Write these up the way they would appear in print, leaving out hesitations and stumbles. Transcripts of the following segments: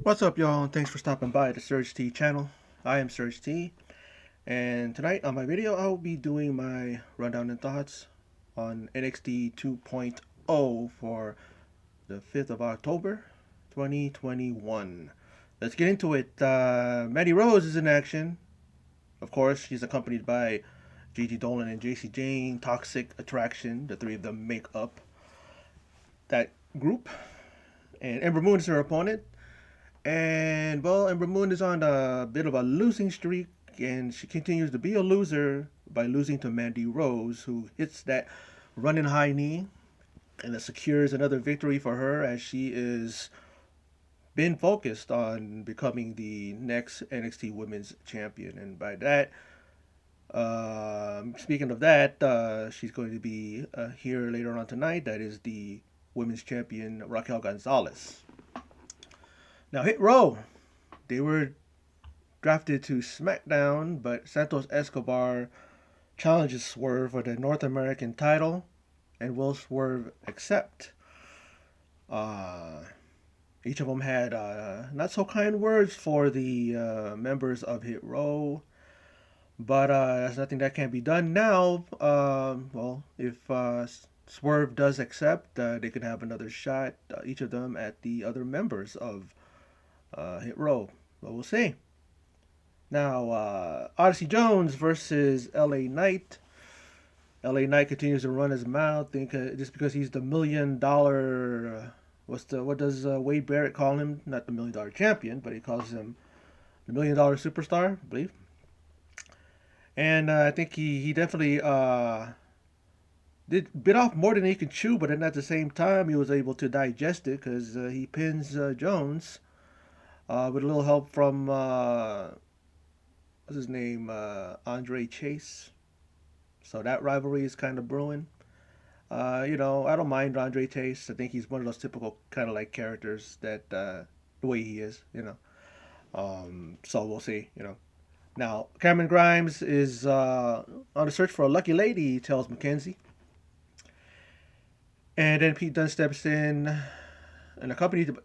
What's up, y'all, and thanks for stopping by the Surge T channel. I am Surge T, and tonight on my video, I'll be doing my rundown and thoughts on NXT 2.0 for the 5th of October, 2021. Let's get into it. Mandy Rose is in action. Of course, she's accompanied by Gigi Dolan and JC Jane, Toxic Attraction. The three of them make up that group. And Ember Moon is her opponent. And well, Ember Moon is on a bit of a losing streak, and she continues to be a loser by losing to Mandy Rose, who hits that running high knee, and it secures another victory for her as she is been focused on becoming the next NXT Women's Champion. And by that, speaking of that, she's going to be here later on tonight. That is the Women's Champion Raquel Gonzalez. Now, Hit Row, they were drafted to SmackDown, but Santos Escobar challenges Swerve for the North American title, and will Swerve accept? Each of them had not so kind words for the members of Hit Row, but there's nothing that can be done now. Well, if Swerve does accept, they can have another shot, each of them, at the other members of Hit Row. But we'll see. Now, Odyssey Jones versus LA Knight. LA Knight continues to run his mouth, just because he's the $1 million. What does Wade Barrett call him? Not the $1 million champion, but he calls him the $1 million superstar, I believe. And I think he definitely did bit off more than he could chew, but then at the same time he was able to digest it because he pins Jones with a little help from what's his name, Andre Chase. So that rivalry is kind of brewing. I don't mind Andre Chase. I think he's one of those typical kind of like characters that the way he is. So we'll see. Now Cameron Grimes is on the search for a lucky lady. He tells Mackenzie, and then Pete Dunne steps in, and accompanied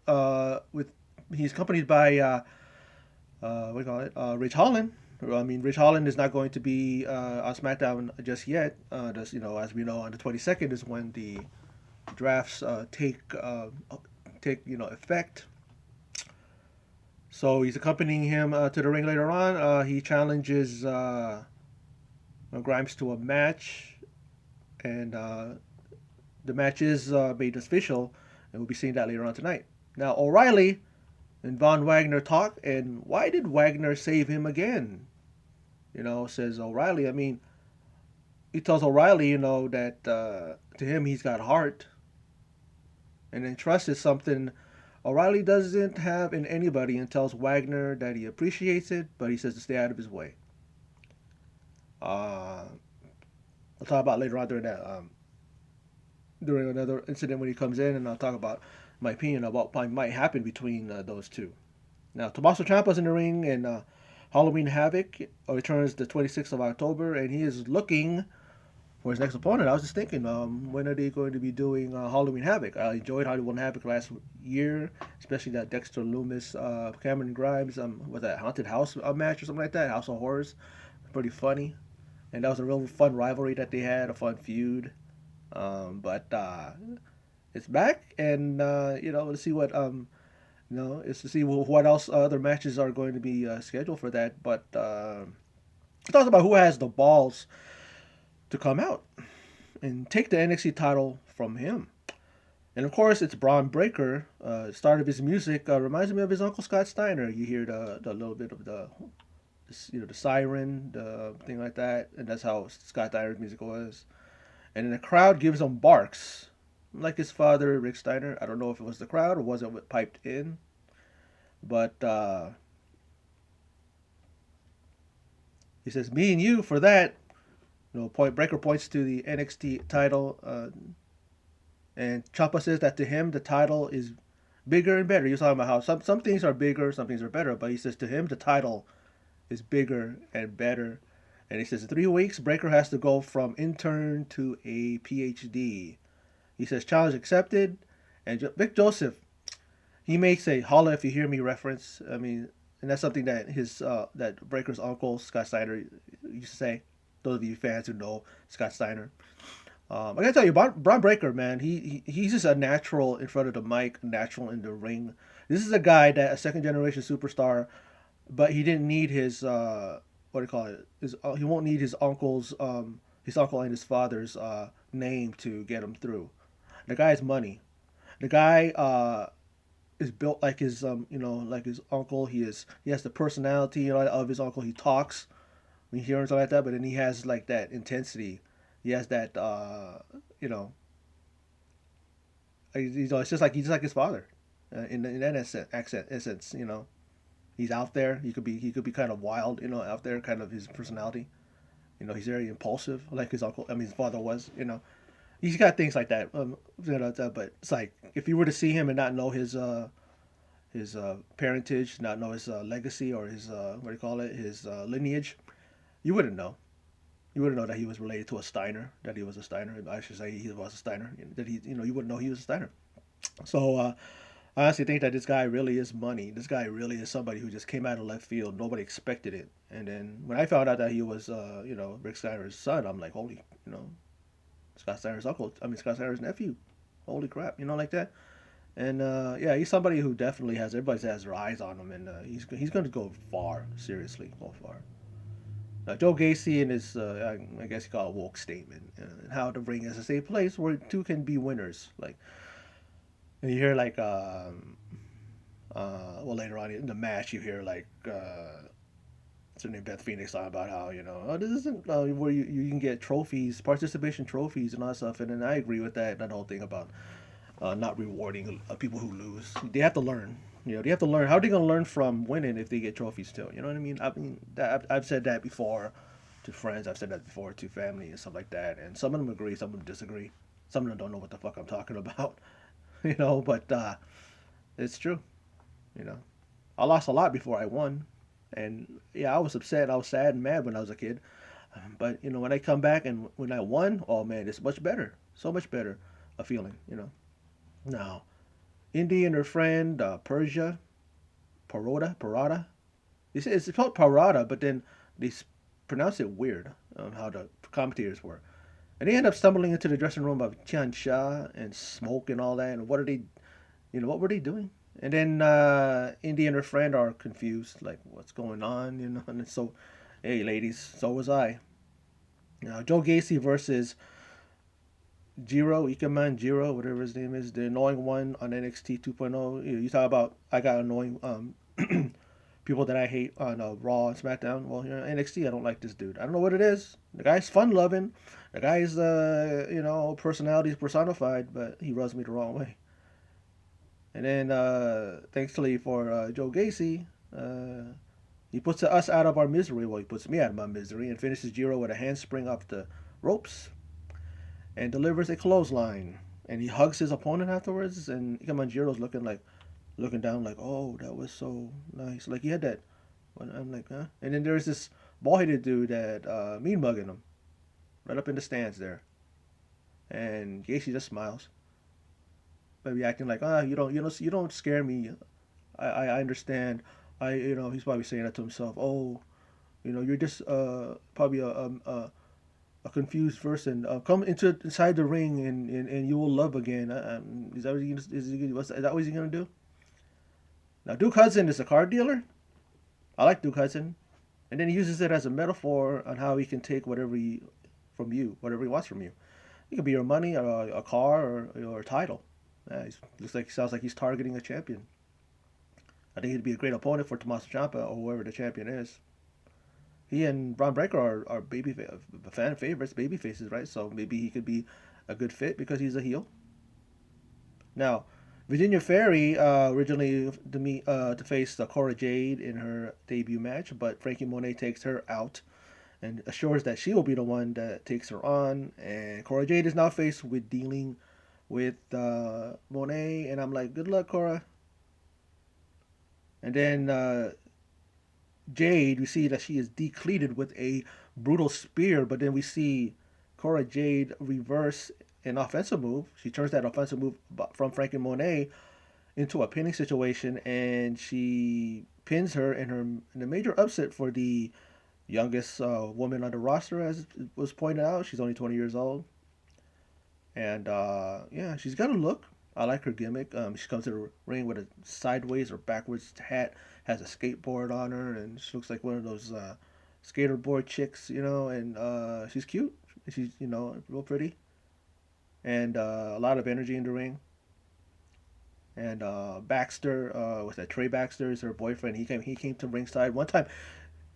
with he's accompanied by what do you call it? Rich Holland. I mean, Rich Holland is not going to be on SmackDown just yet. As we know, on the 22nd is when the drafts take effect. So he's accompanying him to the ring later on. He challenges Grimes to a match, and the match is made official, and we'll be seeing that later on tonight. Now, O'Reilly and Von Wagner talk, and why did Wagner save him again? Says O'Reilly. I mean, he tells O'Reilly, that to him he's got heart, and then trust is something O'Reilly doesn't have in anybody, and tells Wagner that he appreciates it, but he says to stay out of his way. I'll talk about later on during another incident when he comes in, and I'll talk about my opinion about what might happen between those two. Now, Tommaso Ciampa's in the ring, and Halloween Havoc returns the 26th of October, and he is looking for his next opponent. I was just thinking, when are they going to be doing Halloween Havoc? I enjoyed Halloween Havoc last year, especially that Dexter Loomis, Cameron Grimes, was that Haunted House match or something like that? House of Horrors, pretty funny, and that was a real fun rivalry that they had, a fun feud. But it's back, and let's see what it's to see what else other matches are going to be scheduled for that. But he talks about who has the balls to come out and take the NXT title from him. And of course, it's Braun Breaker. Start of his music reminds me of his Uncle Scott Steiner. You hear the little bit of the siren, the thing like that, and that's how Scott Steiner's music was. And then the crowd gives him barks, like his father, Rick Steiner. I don't know if it was the crowd or was it piped in. But he says, me and you for that. Breaker points to the NXT title. And Ciampa says that to him, the title is bigger and better. He was talking about how some things are bigger, some things are better. But he says to him, the title is bigger and better. And he says in 3 weeks, Breaker has to go from intern to a PhD. He says challenge accepted. And Vic Joseph, He makes a "holla if you hear me" reference. I mean, and that's something that his that Breaker's uncle Scott Steiner used to say. Those of you fans who know Scott Steiner, I gotta tell you, Braun Breaker, man, he's just a natural in front of the mic, natural in the ring. This is a guy that a second generation superstar, but he didn't need his what do you call it? He won't need his uncle and his father's name to get him through. The guy's money. The guy is built like his like his uncle. He has the personality of his uncle. He talks when you hear him something like that, but then he has like that intensity. He has that you know it's just like he's like his father in that essence. He's out there. He could be kind of wild, out there, kind of his personality. He's very impulsive, like his uncle. I mean, his father was. He's got things like that. But it's like if you were to see him and not know his parentage, not know his legacy or his what do you call it, his lineage, you wouldn't know. You wouldn't know that he was related to a Steiner. That he was a Steiner. I should say he was a Steiner. That you wouldn't know he was a Steiner. So I honestly think that this guy really is money. This guy really is somebody who just came out of left field. Nobody expected it. And then when I found out that he was, Rick Steiner's son, I'm like, holy, Scott Steiner's uncle. I mean, Scott Steiner's nephew. Holy crap, like that. And yeah, he's somebody who definitely has everybody has their eyes on him, and he's going to go far. Seriously, go far. Joe Gacy and his, I guess you call it woke statement, and how the ring is a safe place where two can be winners. Like, and you hear like, well, later on in the match, you hear like, what's her name, Beth Phoenix talking about how oh, this isn't where you can get trophies, participation trophies, and all that stuff. And then I agree with that whole thing about not rewarding people who lose. They have to learn. They have to learn. How are they going to learn from winning if they get trophies too? You know what I mean? I've said that before to friends. I've said that before to family and stuff like that. And some of them agree, some of them disagree. Some of them don't know what the fuck I'm talking about. But it's true. You know, I lost a lot before I won, and yeah, I was upset. I was sad and mad when I was a kid. But when I come back and when I won, oh man, it's much better. So much better a feeling. Now, Indy and her friend Persia, Parada. It's called Parada, but then they pronounce it weird. How the commentators were, and they end up stumbling into the dressing room of Tian Sha and smoke and all that. And what are they? What were they doing? And then Indy and her friend are confused, like what's going on? And so, hey, ladies, so was I. Now, Joe Gacy versus Jiro, Ikeman Jiro, whatever his name is, the annoying one on NXT 2.0. You talk about I got annoying people that I hate on Raw and SmackDown. Well, NXT, I don't like this dude. I don't know what it is. The guy's fun loving. The guy's personality is personified, but he rubs me the wrong way. And then, thankfully for Joe Gacy, he puts us out of our misery. Well, he puts me out of my misery and finishes Jiro with a handspring off the ropes and delivers a clothesline. And he hugs his opponent afterwards. And Ikamanjiro's looking down like, oh, that was so nice. Like he had that. I'm like, huh? And then there's this bald-headed dude that mean mugging him right up in the stands there. And Gacy just smiles, maybe acting like, you don't scare me. I understand. He's probably saying that to himself. Oh, you're just probably a confused person. Come inside the ring and you will love again. Is that what is that what he's gonna do? Now Duke Hudson is a car dealer. I like Duke Hudson, and then he uses it as a metaphor on how he can take whatever whatever he wants from you. It could be your money, or a car, or a title. Sounds like he's targeting a champion. I think he'd be a great opponent for Tommaso Ciampa or whoever the champion is. He and Braun Breaker are fan favorites, baby faces, right? So maybe he could be a good fit because he's a heel. Now, Virginia Ferry originally to face Cora Jade in her debut match, but Frankie Monet takes her out and assures that she will be the one that takes her on. And Cora Jade is now faced with dealing with Monet, and I'm like, good luck, Cora. And then Jade, we see that she is decleated with a brutal spear, but then we see Cora Jade reverse an offensive move. She turns that offensive move from Frankie Monet into a pinning situation, and she pins her in a major upset for the youngest woman on the roster, as was pointed out. She's only 20 years old, and yeah, she's got a look. I like her gimmick. She comes to the ring with a sideways or backwards hat, has a skateboard on her, and she looks like one of those skater board chicks, and she's cute. She's, real pretty, and a lot of energy in the ring. And Baxter, was that Trey Baxter is her boyfriend. He came to ringside one time.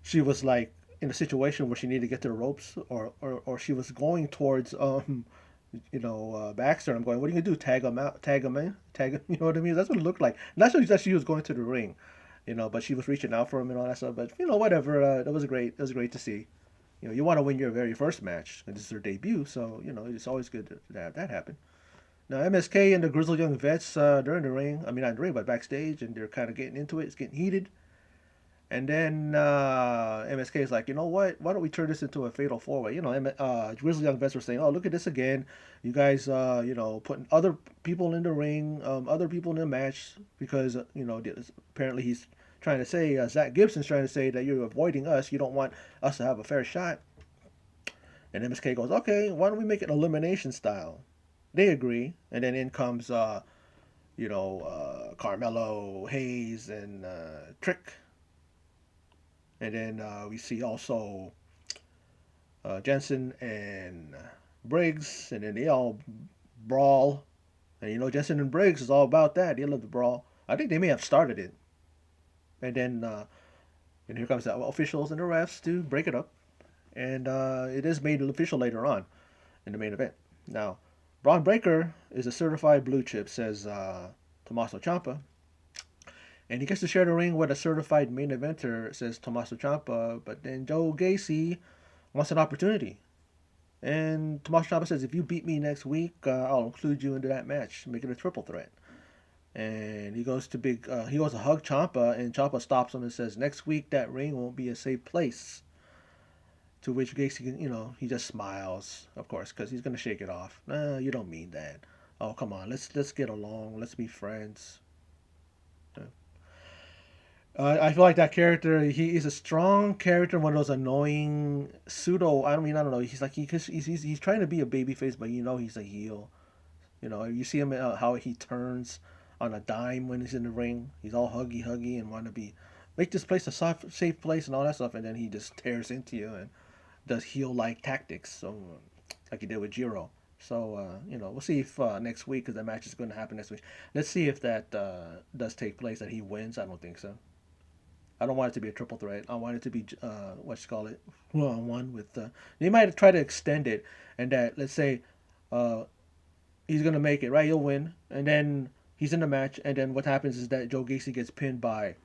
She was like in a situation where she needed to get to the ropes, or she was going towards Baxter. I'm going, what are you gonna do? Tag him out? Tag him in? Tag him? You know what I mean? That's what it looked like. Not sure that she was going to the ring, but she was reaching out for him and all that stuff. But whatever. That was great. It was great to see. You want to win your very first match. This is their debut, so it's always good to have that happen. Now MSK and the Grizzled Young Vets, they're in the ring. I mean, not in the ring, but backstage, and they're kind of getting into it. It's getting heated. And then MSK is like, you know what? Why don't we turn this into a fatal four way? Grizzly Young Vets were saying, oh, look at this again. You guys, putting other people in the ring, other people in the match, because, apparently he's trying to say, Zach Gibson's trying to say that you're avoiding us. You don't want us to have a fair shot. And MSK goes, okay, why don't we make it elimination style? They agree. And then in comes, Carmelo, Hayes, and Trick. And then we see also Jensen and Briggs, and then they all brawl. And Jensen and Briggs is all about that. They love the brawl. I think they may have started it. And then here comes the officials and the refs to break it up. And it is made official later on in the main event. Now, Braun Breaker is a certified blue chip, says Tommaso Ciampa. And he gets to share the ring with a certified main eventer, says Tommaso Ciampa. But then Joe Gacy wants an opportunity. And Tommaso Ciampa says, if you beat me next week, I'll include you into that match, make it a triple threat. And he goes to hug Ciampa, and Ciampa stops him and says, next week that ring won't be a safe place. To which Gacy, he just smiles, of course, because he's gonna shake it off. Nah, you don't mean that. Oh, come on, let's get along, let's be friends. I feel like that character. He is a strong character, one of those annoying pseudo. I don't know. He's like he's trying to be a babyface, but he's a heel. You see him how he turns on a dime when he's in the ring. He's all huggy and want to make this place a safe place and all that stuff, and then he just tears into you and does heel like tactics. So like he did with Jiro. So we'll see if next week, because that match is going to happen next week. Let's see if that does take place, that he wins. I don't think so. I don't want it to be a triple threat. I want it to be what you call it, one with. They might try to extend it, and that, let's say, uh, he's gonna make it, right. He'll win, and then he's in the match, and then what happens is that Joe Gacy gets pinned by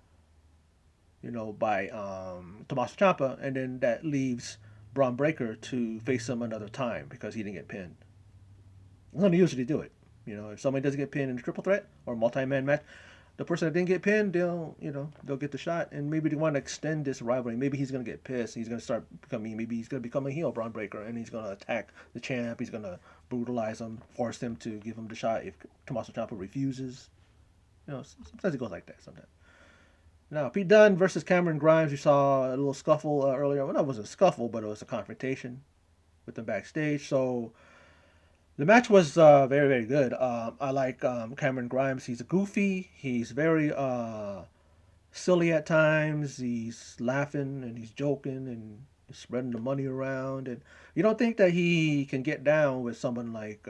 Tommaso Ciampa, and then that leaves Braun Breaker to face him another time because he didn't get pinned. That's how they usually do it. If somebody doesn't get pinned in a triple threat or multi-man match, the person that didn't get pinned, they'll get the shot, and maybe they want to extend this rivalry. Maybe he's gonna get pissed. Maybe he's gonna become a heel, Braun Breaker, and he's gonna attack the champ. He's gonna brutalize him, force him to give him the shot if Tommaso Ciampa refuses. Sometimes it goes like that. Sometimes. Now, Pete Dunne versus Cameron Grimes. You saw a little scuffle earlier. Well, it wasn't a scuffle, but it was a confrontation with them backstage. So the match was very, very good. I like Cameron Grimes. He's goofy. He's very silly at times. He's laughing and he's joking and he's spreading the money around. And you don't think that he can get down with someone like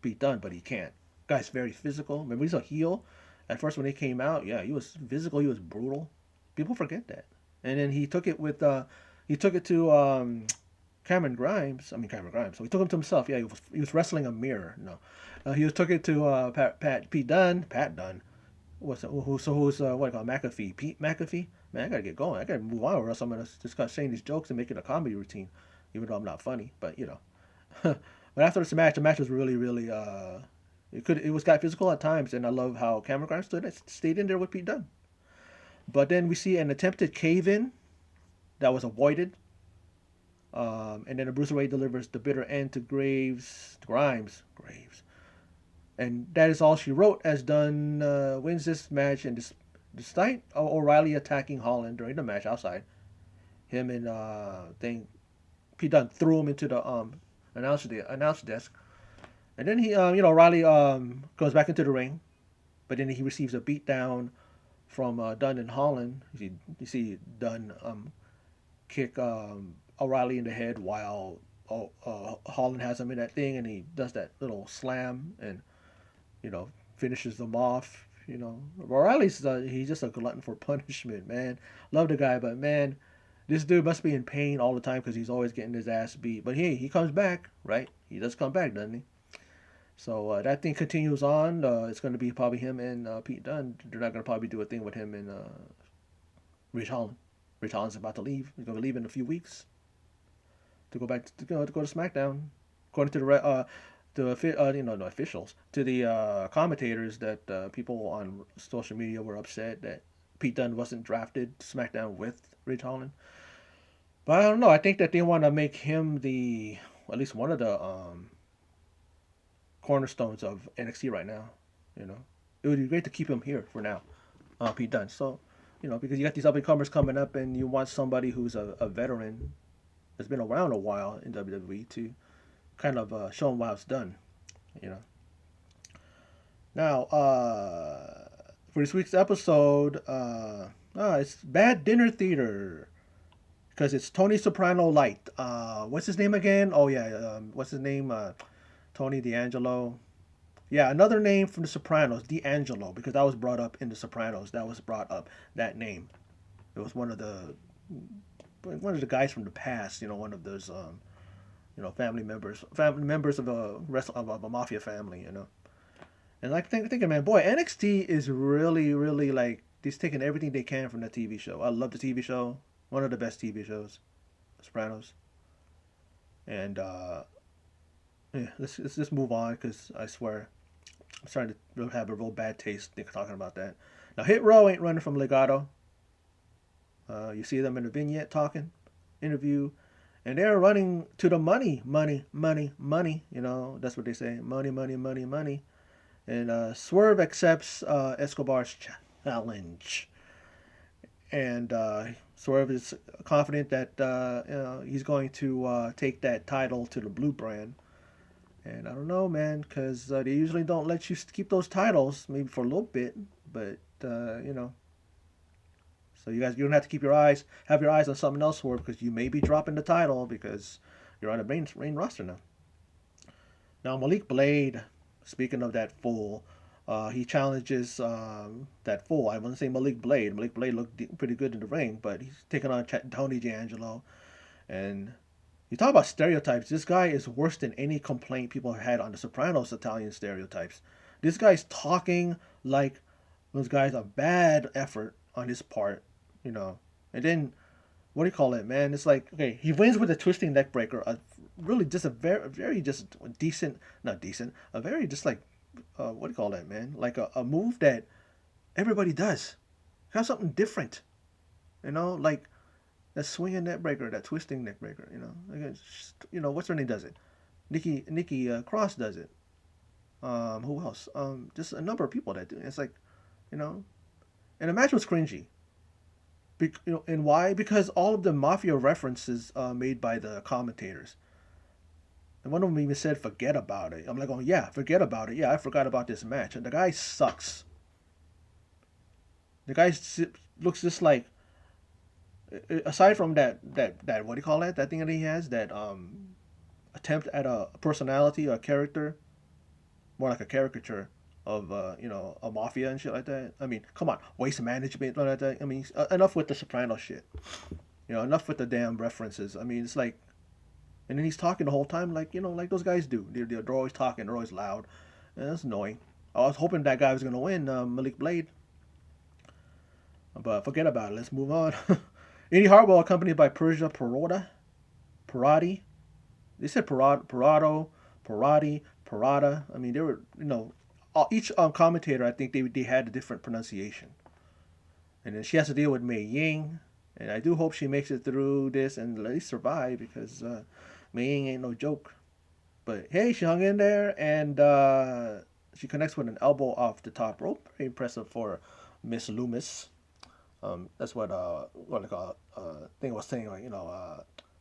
Pete Dunne, but he can't. Guy's very physical. Remember, he's a heel. At first, when he came out, yeah, he was physical. He was brutal. People forget that. And then he took it to Cameron Grimes. I mean, Cameron Grimes. So he took him to himself. Yeah, he was wrestling a mirror. No, took it to Pete Dunne. Pat Dunne. Who's what do you call it, McAfee? Pete McAfee. Man, I gotta get going. I gotta move on, or else I'm gonna just start saying these jokes and make it a comedy routine, even though I'm not funny. But but after this match, the match was really, really it got physical at times, and I love how Cameron Grimes stayed in there with Pete Dunne. But then we see an attempted cave in that was avoided. And then the Bruiserweight delivers the bitter end to Grimes. And that is all she wrote as Dunn wins this match, and despite O'Reilly attacking Holland during the match outside, him and Pete Dunne threw him into the announce desk, and then O'Reilly goes back into the ring, but then he receives a beat down from Dunn and Holland. You see Dunn kick O'Reilly in the head while Holland has him in that thing, and he does that little slam and finishes them off. O'Reilly's he's just a glutton for punishment, man. Love the guy, but man, this dude must be in pain all the time because he's always getting his ass beat. But hey, he comes back, right? He does come back, doesn't he? So that thing continues on. It's going to be probably him and Pete Dunne. They're not going to probably do a thing with him and Rich Holland. Rich Holland's about to leave. He's going to leave in a few weeks to go back to go to SmackDown. According to the officials, to the commentators, that people on social media were upset that Pete Dunne wasn't drafted to SmackDown with Rich Holland. But I don't know. I think that they want to make him at least one of the cornerstones of NXT right now. It would be great to keep him here for now, Pete Dunne. So, because you got these up and comers coming up, and you want somebody who's a veteran that's been around a while in WWE to kind of show them how it's done. You know. Now, for this week's episode, it's Bad Dinner Theater because it's Tony Soprano light. What's his name again? Oh yeah, what's his name? Tony D'Angelo. Yeah, another name from The Sopranos, D'Angelo, because that was brought up in The Sopranos. That name. It was one of the guys from the past. One of those family members of a mafia family. And like thinking, man, boy, NXT is really, really like he's taking everything they can from the TV show. I love the TV show, one of the best TV shows, Sopranos. And yeah, let's just move on because I swear I'm starting to have a real bad taste talking about that. Now, Hit Row ain't running from Legato. You see them in the vignette talking, interview, and they're running to the money, money, money, money. That's what they say, money, money, money, money. And Swerve accepts Escobar's challenge. And Swerve is confident that he's going to take that title to the Blue Brand. And I don't know, man, because they usually don't let you keep those titles, maybe for a little bit. But, So you don't have to have your eyes on something else, Swerve, because you may be dropping the title because you're on the main roster now. Now, Malik Blade, speaking of that fool, he challenges that fool. I want to say Malik Blade. Malik Blade looked pretty good in the ring, but he's taking on Tony D'Angelo. And you talk about stereotypes. This guy is worse than any complaint people have had on The Sopranos Italian stereotypes. This guy's talking like those guys a bad effort on his part, And then, what do you call it, man? It's like, okay, he wins with a twisting neck breaker. Really just a very just decent, not decent, a very just like, what do you call that, man? Like a move that everybody does. Have something different, like that swinging neck breaker, that twisting neck breaker, what's her name does it? Nikki Cross does it. Who else? Just a number of people that do it. It's like, and the match was cringy. And why? Because all of the mafia references made by the commentators. And one of them even said, forget about it. I'm like, oh, yeah, forget about it. Yeah, I forgot about this match. And the guy sucks. The guy looks just like, aside from that what do you call it? That thing that he has, that attempt at a personality or a character, more like a caricature of a mafia and shit like that. I mean, come on, waste management like that. I mean, enough with the Soprano shit. Enough with the damn references. I mean, it's like, and then he's talking the whole time like like those guys do. They're always talking. They're always loud. And that's annoying. I was hoping that guy was gonna win, Malik Blade. But forget about it. Let's move on. Indy Hartwell accompanied by Persia Parati. They said Parado, Parada. I mean, they were each commentator, I think they had a different pronunciation. And then she has to deal with Mei Ying, and I do hope she makes it through this and at least survive because Mei Ying ain't no joke. But hey, she hung in there, and She connects with an elbow off the top rope. Very impressive for Miss Loomis. That's what like thing was saying, like,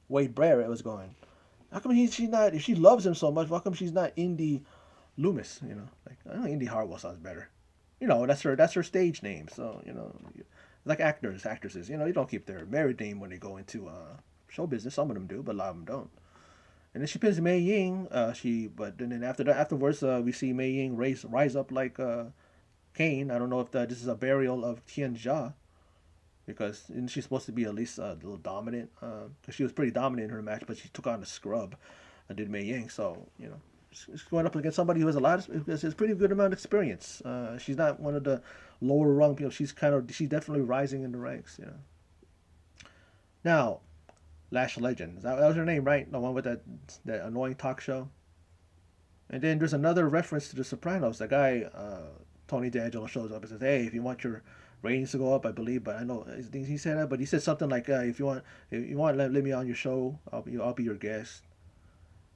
Wade Barrett was going. How come she's not? If she loves him so much, how come she's not Indy Loomis? Like, I know Indy Hartwell sounds better. That's her stage name. So like actresses. You don't keep their married name when they go into show business. Some of them do, but a lot of them don't. And then she pins Mei Ying. But then afterwards, we see Mei Ying rise up like Kane. I don't know if this is a burial of Tian Jia, because she's supposed to be at least a little dominant. Because she was pretty dominant in her match, but she took on a scrub, did Mei Ying. So she's going up against somebody who has a pretty good amount of experience. She's not one of the lower rung people. She's definitely rising in the ranks. Now, Lash Legend. That was her name, right? The one with that annoying talk show. And then there's another reference to The Sopranos. The guy, Tony D'Angelo, shows up and says, "Hey, if you want your ratings to go up, I believe," but I know he said that, but he said something like, "If you want, let me on your show. I'll be your guest."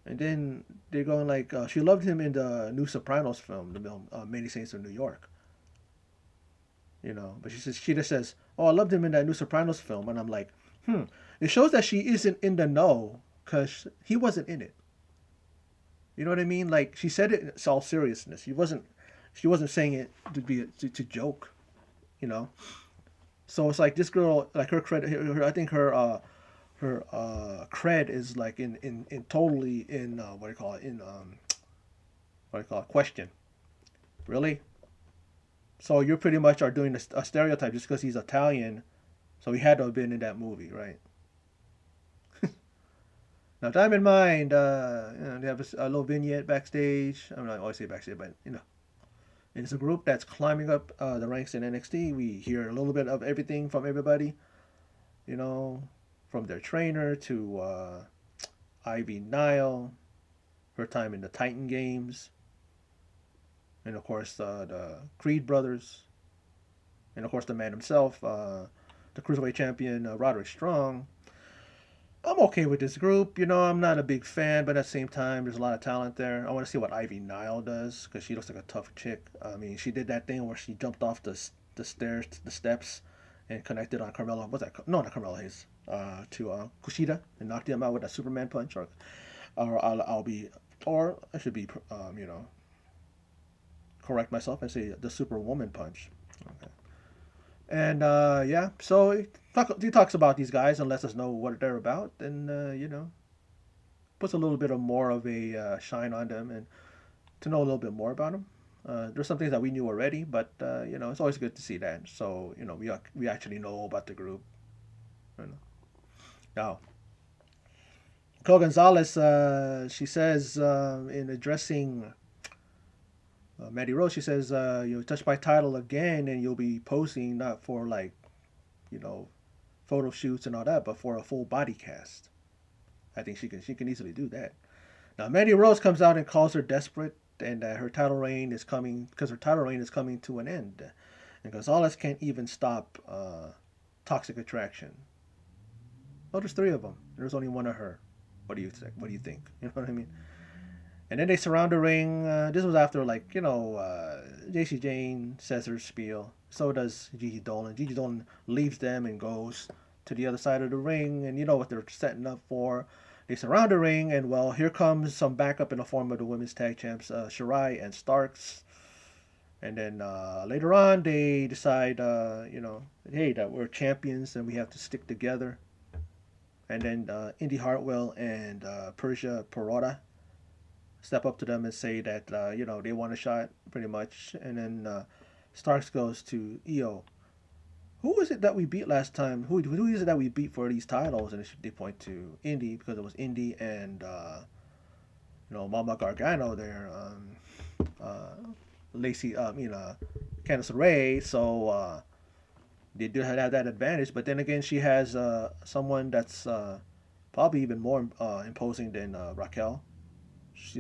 And then they're going like, she loved him in the new Sopranos film, the film Many Saints of New York. But she just says, "Oh, I loved him in that new Sopranos film," and I'm like, It shows that she isn't in the know because he wasn't in it. You know what I mean? Like, she said it in all seriousness. She wasn't saying it to joke. You know. So it's like this girl, like her credit, I think her cred is like in totally in what do you call it in what do you call it question. Really? So you pretty much are doing a stereotype just because he's Italian. So he had to have been in that movie, right? Now, time in mind, they have a little vignette backstage. I mean, I always say backstage, but and it's a group that's climbing up the ranks in NXT. We hear a little bit of everything from everybody, you know, from their trainer to Ivy Nile, her time in the Titan Games, and of course the Creed brothers, and of course the man himself, the cruiserweight champion Roderick Strong. I'm okay with this group. I'm not a big fan, but at the same time, there's a lot of talent there. I want to see what Ivy Nile does because she looks like a tough chick. I mean, she did that thing where she jumped off the stairs, the steps, and connected on Carmelo. What's that? No, not Carmelo Hayes. To Kushida and knocked him out with a Superman punch, or I should be, correct myself and say the Superwoman punch. Okay. And yeah, so he talks about these guys and lets us know what they're about, and puts a little bit of more of a shine on them and to know a little bit more about them. There's some things that we knew already, but it's always good to see that. So we actually know about the group. You know. Now, Cole Gonzalez, she says in addressing Mandy Rose, she says, "You'll touch my title again, and you'll be posing not for like, you know, photo shoots and all that, but for a full body cast." I think she can easily do that. Now, Mandy Rose comes out and calls her desperate, and her title reign is coming because her title reign is coming to an end, and Gonzalez can't even stop Toxic Attraction. Oh, there's three of them. There's only one of her. What do you think? What do you think? You know what I mean? And then they surround the ring. This was after, like, JC Jane says her spiel. So does Gigi Dolan. Gigi Dolan leaves them and goes to the other side of the ring. And you know what they're setting up for. They surround the ring. And, well, here comes some backup in the form of the women's tag champs, Shirai and Starks. And then later on, they decide, hey, that we're champions and we have to stick together. And then Indy Hartwell and Persia Perota step up to them and say that they want a shot pretty much. And then Starks goes to Io. Who is it that we beat last time? Who is it that we beat for these titles? And they point to Indy because it was Indy and Mama Gargano there. Lacey, Candice Ray. So they do have that advantage. But then again, she has someone that's probably even more imposing than Raquel. She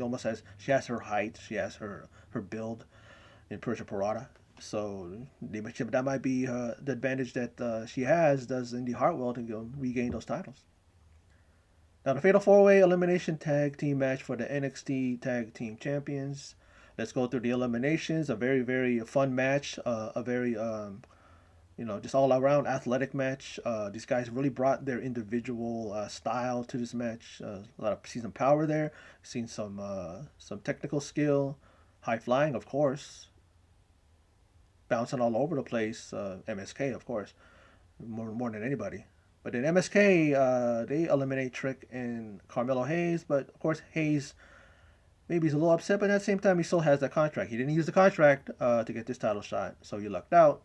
has her height, she has her build in Persia Parada. So that might be the advantage that she has, does Indy Hartwell to regain those titles. Now the Fatal 4-Way Elimination Tag Team match for the NXT Tag Team Champions. Let's go through the eliminations. A very, very fun match. A very, just all around athletic match. These guys really brought their individual style to this match. A lot of season power there. Seen some technical skill, high flying, of course, bouncing all over the place. MSK, of course, more than anybody. But in MSK, they eliminate Trick and Carmelo Hayes. But of course, Hayes maybe he's a little upset, but at the same time, he still has that contract. He didn't use the contract to get this title shot, so he lucked out.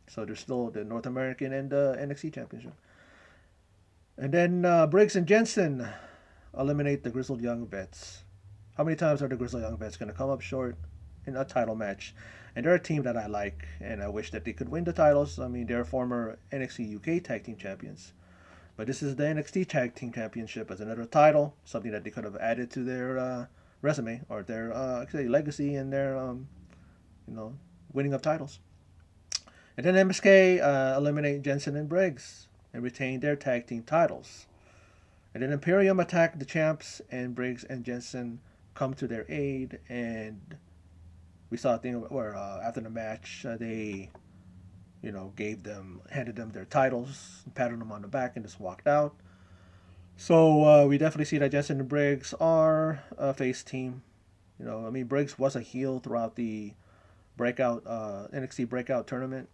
So there's still the North American and NXT Championship. And then Briggs and Jensen eliminate the Grizzled Young Vets. How many times are the Grizzled Young Vets going to come up short in a title match? And they're a team that I like, and I wish that they could win the titles. I mean, they're former NXT UK Tag Team Champions. But this is the NXT Tag Team Championship as another title, something that they could have added to their resume or their actually legacy and their winning of titles. And then MSK eliminate Jensen and Briggs and retain their tag team titles. And then Imperium attack the champs, and Briggs and Jensen come to their aid. And we saw a thing where after the match they, handed them their titles, patted them on the back, and just walked out. So we definitely see that Jensen and Briggs are a face team. Briggs was a heel throughout the breakout NXT breakout tournament,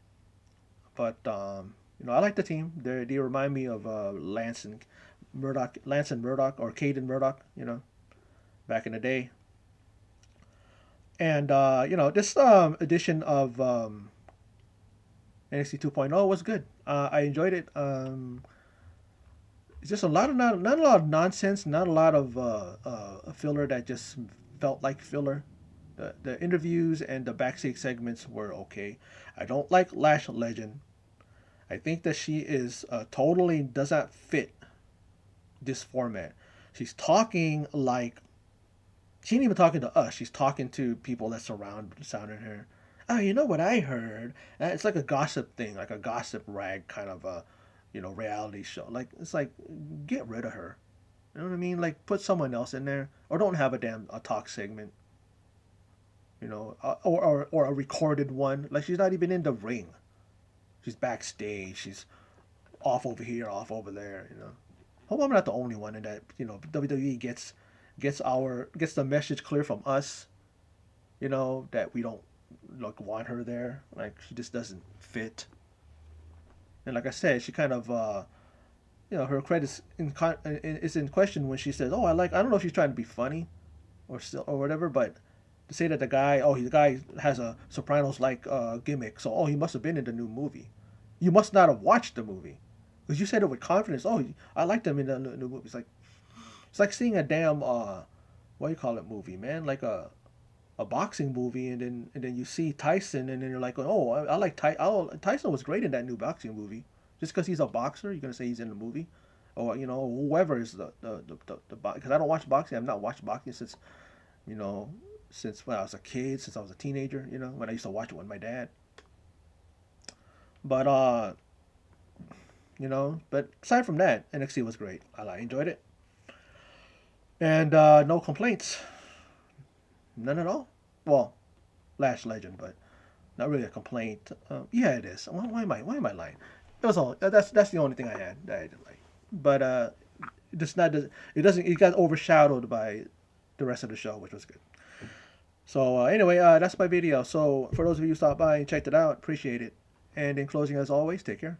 but I like the team. They remind me of Lance and Murdoch, or Caden Murdoch, back in the day. And this edition of NXT 2.0 was good. I enjoyed it. It's just not a lot of nonsense, not a lot of filler that just felt like filler. The interviews and the backstage segments were okay. I don't like Lash Legend. I think that she is totally does not fit this format. She's talking like she ain't even talking to us. She's talking to people that surrounding her. Oh, you know what I heard? It's like a gossip thing, like a gossip rag kind of reality show. Like it's like get rid of her. You know what I mean? Like put someone else in there, or don't have a talk segment. Or a recorded one. Like she's not even in the ring. She's backstage. She's off over here, off over there. Hope I'm not the only one in that. WWE gets the message clear from us. That we don't want her there. Like she just doesn't fit. And like I said, she kind of her credit is in question when she says, "Oh, I don't know if she's trying to be funny, or whatever, but to say that the guy has a Sopranos like gimmick, so he must have been in the new movie. You must not have watched the movie, because you said it with confidence. Oh, I liked him in the new movie. It's like seeing a damn what do you call it movie, man? Like a boxing movie, and then you see Tyson, and then you're like, oh, I like Tyson. Oh, Tyson was great in that new boxing movie. Just because he's a boxer, you're gonna say he's in the movie, or whoever is the because I don't watch boxing. I've not watched boxing since since when I was a kid, since I was a teenager. When I used to watch it with my dad. But but aside from that, NXT was great. I enjoyed it, and no complaints. None at all. Well, Lash Legend, but not really a complaint. Yeah, it is. Why am I lying? It was all. That's the only thing I had that I didn't like. But it got overshadowed by the rest of the show, which was good. So anyway, that's my video. So for those of you who stopped by and checked it out, appreciate it. And in closing, as always, take care.